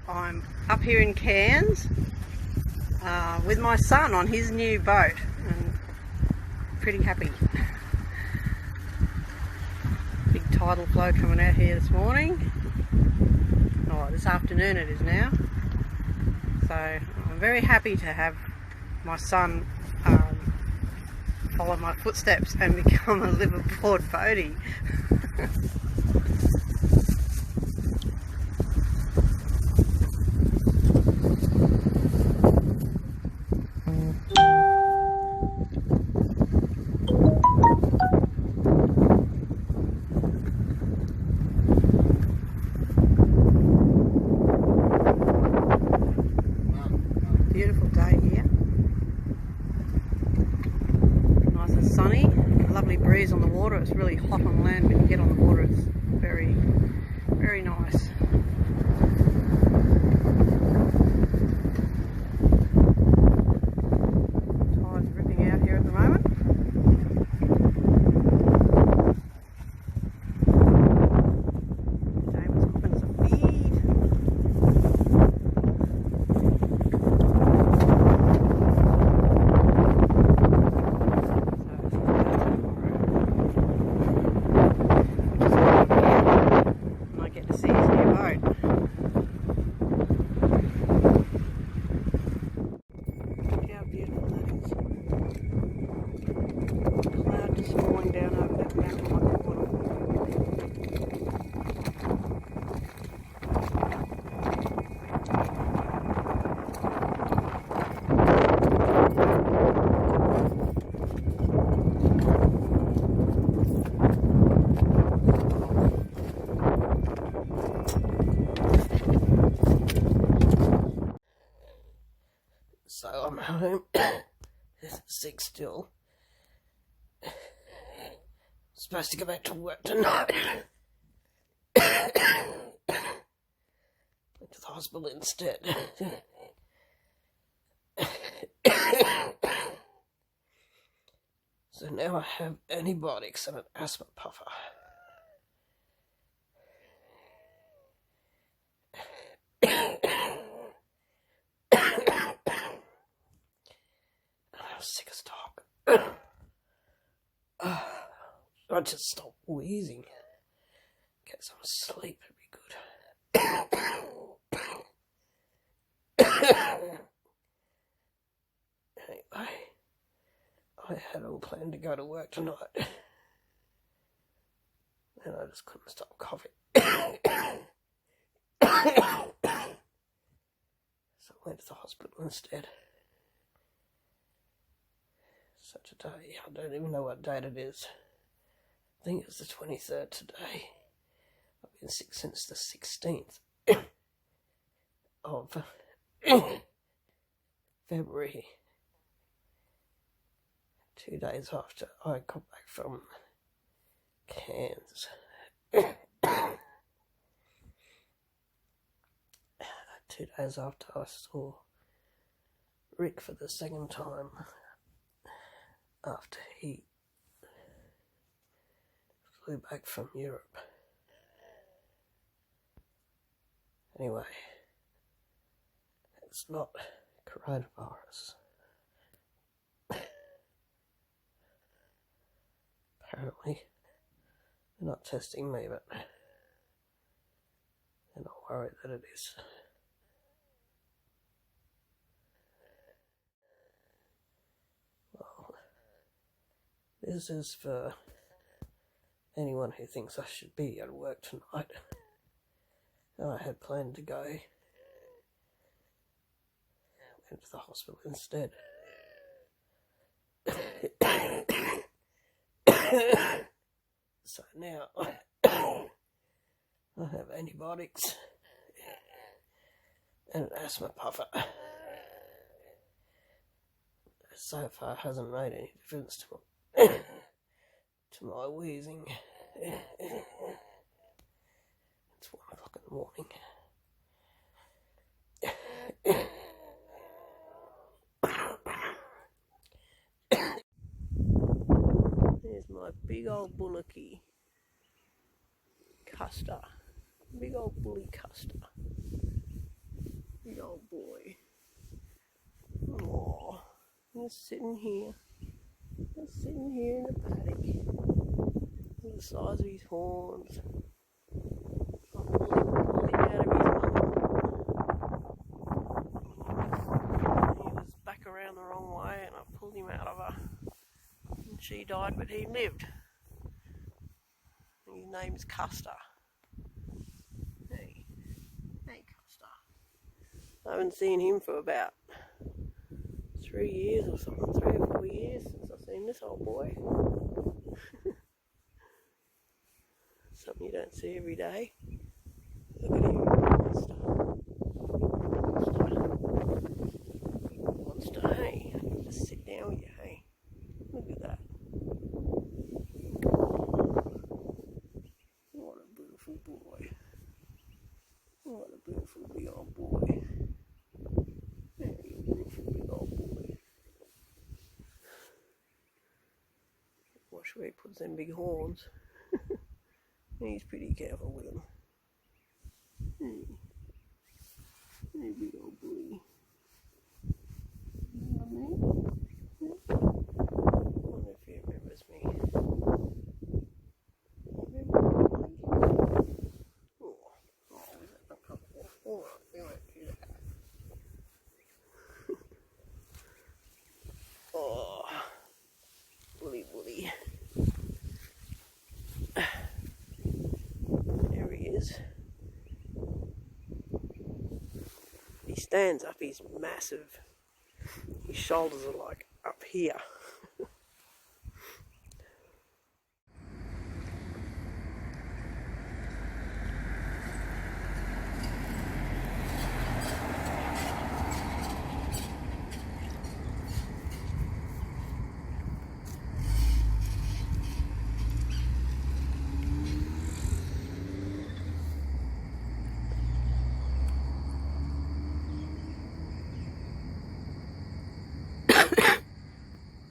I'm up here in Cairns with my son on his new boat, and pretty happy. Big tidal flow coming out here this morning. Oh, this afternoon it is now. So I'm very happy to have my son follow my footsteps and become a liveaboard boatie. Beautiful day here. Nice and sunny. Lovely breeze on the water. It's really hot on land, but you get on the water, it's very, very nice. Tide's ripping out here at the moment. James cooking some feed. So I'm home, sick still. Supposed to go back to work tonight. Went to the hospital instead. So now I have antibiotics and an asthma puffer. Sick as dog. I just stop wheezing. Get some sleep, it'd be good. Anyway, I had all planned to go to work tonight, and I just couldn't stop coughing. So I went to the hospital instead. Such a day. I don't even know what date it is. I think it's the 23rd today. I've been sick since the 16th of February. 2 days after I got back from Cairns. 2 days after I saw Rick for the second time. After he flew back from Europe. Anyway, it's not coronavirus. Apparently, they're not testing me, but they're not worried that it is. This is for anyone who thinks I should be at work tonight. I had planned to go. Went to the hospital instead. So now I have antibiotics and an asthma puffer. So far hasn't made any difference to my wheezing. It's 1 o'clock in the morning. There's my big old bullocky Custer. Big old bully Custer. Big old boy. Oh, just sitting here. Just sitting here in the paddock. Look at the size of his horns. I'll pull him out of his mum. He was back around the wrong way and I pulled him out of her. And she died, but he lived. His name's Custer. Hey Custer. I haven't seen him for about 3 years or something, 3 or 4 years since I've seen this old boy. Something you don't see every day. Look at him, monster. Monster, hey. Just sit down with you, hey. Look at that. What a beautiful boy. What a beautiful big old boy. Very beautiful big old boy. Watch where he puts them big horns. He's pretty careful with them. Hey big old boy. You know me? Yeah. I wonder if he remembers me. Remember me? Oh, was that uncomfortable? Alright, we won't do that. Oh, woolly. There he is. He stands up, he's massive. His shoulders are like up here.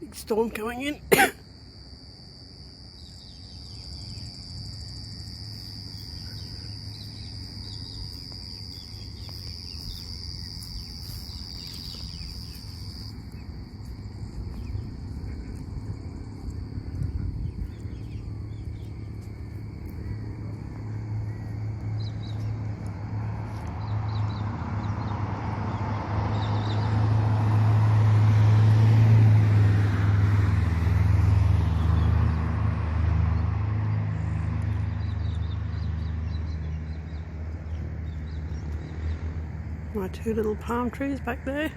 Big storm coming in. My 2 little palm trees back there.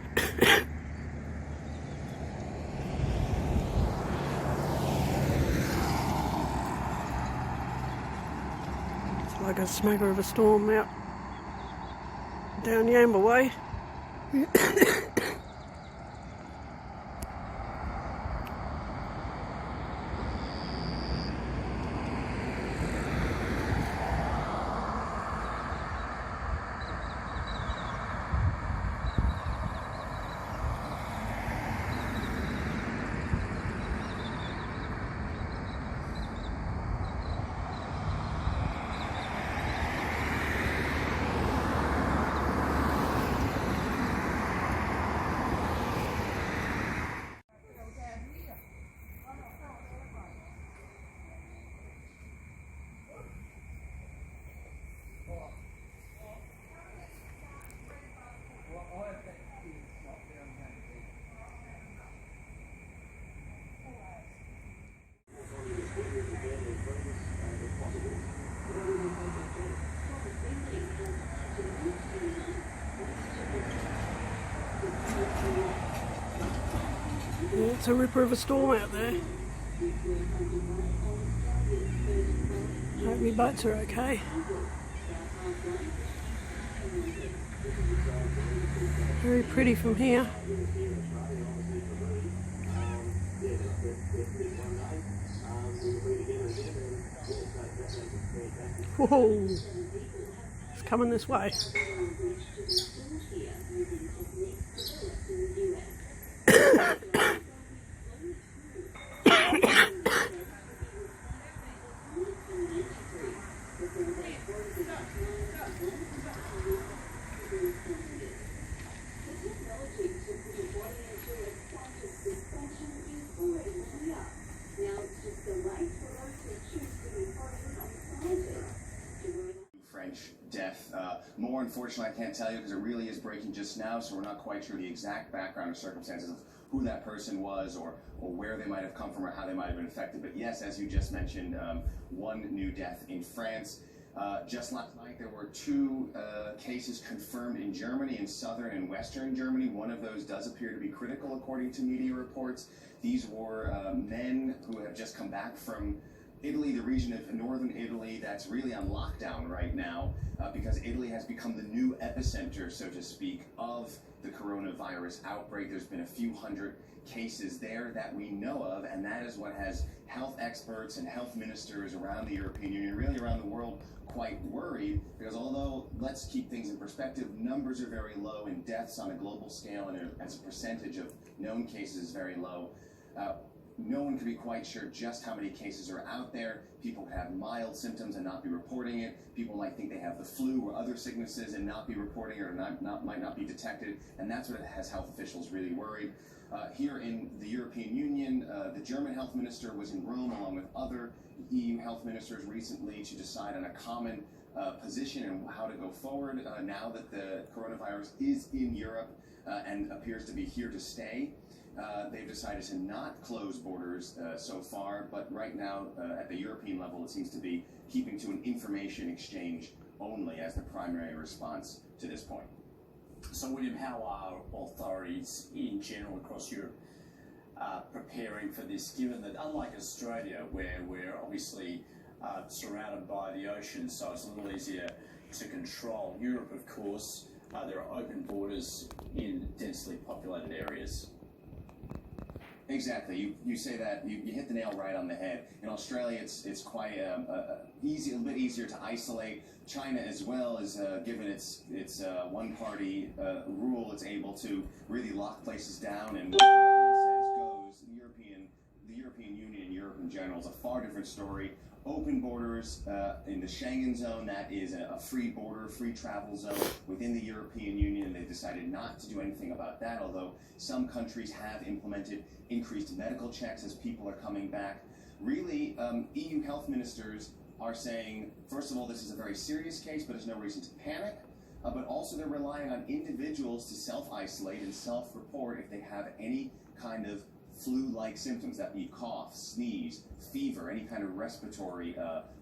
It's like a smacker of a storm out down Yamba way. It's a ripper of a storm out there. Hope your boats are okay. Very pretty from here. Whoa! It's coming this way. average death. More, unfortunately, I can't tell you because it really is breaking just now, so we're not quite sure the exact background or circumstances of who that person was or where they might have come from or how they might have been affected. But yes, as you just mentioned, one new death in France. Just last night, there were 2 cases confirmed in Germany, in southern and western Germany. One of those does appear to be critical, according to media reports. These were men who have just come back from Italy, the region of northern Italy that's really on lockdown right now because Italy has become the new epicenter, so to speak, of the coronavirus outbreak. There's been a few hundred cases there that we know of, and that is what has health experts and health ministers around the European Union, really around the world, quite worried, because although, let's keep things in perspective, numbers are very low and deaths on a global scale and as a percentage of known cases is very low. No one can be quite sure just how many cases are out there. People have mild symptoms and not be reporting it. People might think they have the flu or other sicknesses and not be reporting it or might not be detected. And that's what has health officials really worried. Here in the European Union, the German health minister was in Rome along with other EU health ministers recently to decide on a common position and how to go forward now that the coronavirus is in Europe and appears to be here to stay. They've decided to not close borders so far, but right now at the European level it seems to be keeping to an information exchange only as the primary response to this point. So William, how are authorities in general across Europe preparing for this, given that unlike Australia, where we're obviously surrounded by the ocean, so it's a little easier to control, Europe, of course, there are open borders in densely populated areas. Exactly. You say that, you hit the nail right on the head. In Australia, it's quite a little bit easier to isolate. China as well is given its one-party rule, it's able to really lock places down, and what the government says goes. The European Union and Europe in general is a far different story. Open borders in the Schengen zone, that is a free border, free travel zone within the European Union. They've decided not to do anything about that, although some countries have implemented increased medical checks as people are coming back. Really, EU health ministers are saying, first of all, this is a very serious case, but there's no reason to panic. But also they're relying on individuals to self-isolate and self-report if they have any kind of flu-like symptoms, that be cough, sneeze, fever, any kind of respiratory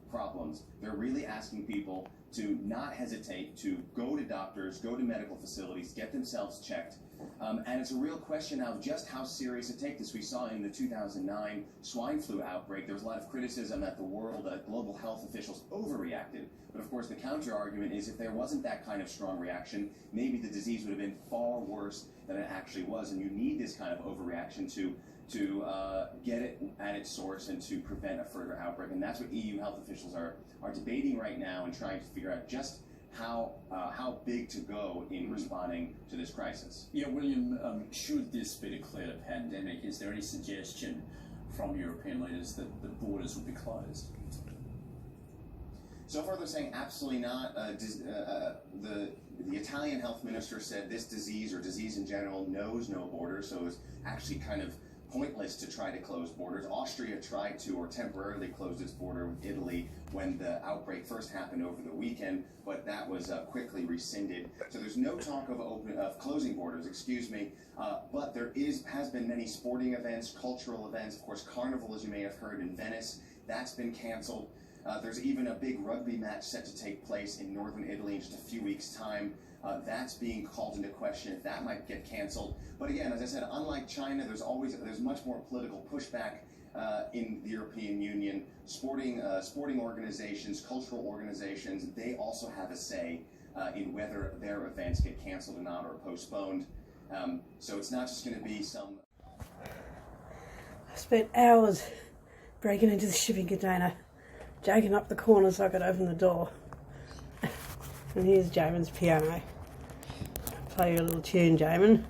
problems. They're really asking people to not hesitate to go to doctors, go to medical facilities, get themselves checked. And it's a real question now of just how serious to take this. We saw in the 2009 swine flu outbreak, there was a lot of criticism that the world, global health officials overreacted. But of course the counter argument is if there wasn't that kind of strong reaction, maybe the disease would have been far worse than it actually was. And you need this kind of overreaction to get it at its source and to prevent a further outbreak. And that's what EU health officials are debating right now and trying to figure out just how big to go in responding to this crisis. Yeah, William, should this be declared a pandemic, is there any suggestion from European leaders that the borders will be closed? So far they're saying absolutely not. The Italian health minister said this disease, or disease in general, knows no borders, so it's actually kind of pointless to try to close borders. Austria tried to, or temporarily closed its border with Italy when the outbreak first happened over the weekend, but that was quickly rescinded. So there's no talk of closing borders, but there has been many sporting events, cultural events. Of course, Carnival, as you may have heard, in Venice, that's been canceled. There's even a big rugby match set to take place in northern Italy in just a few weeks' time. That's being called into question if that might get canceled. But again, as I said, unlike China, there's much more political pushback in the European Union. Sporting organizations, cultural organizations, they also have a say in whether their events get canceled or not, or postponed. So it's not just going to be some... I spent hours breaking into the shipping container, jagging up the corner so I could open the door. And here's Jamin's piano. I'll play you a little tune, Jamin.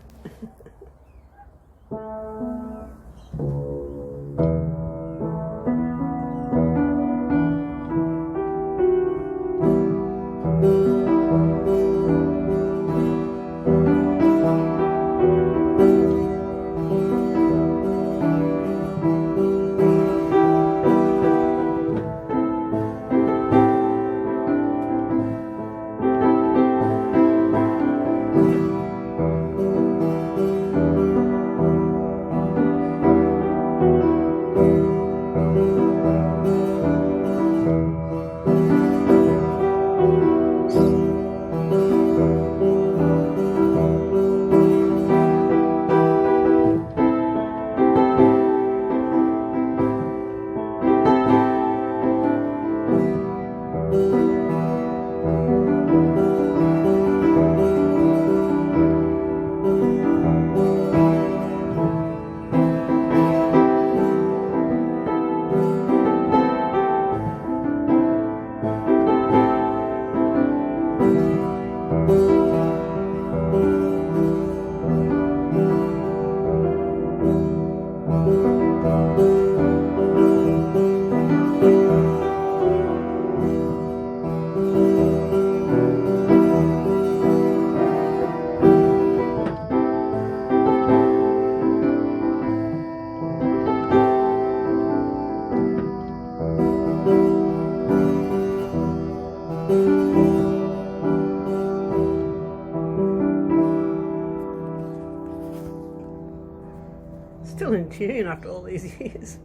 Still in tune after all these years.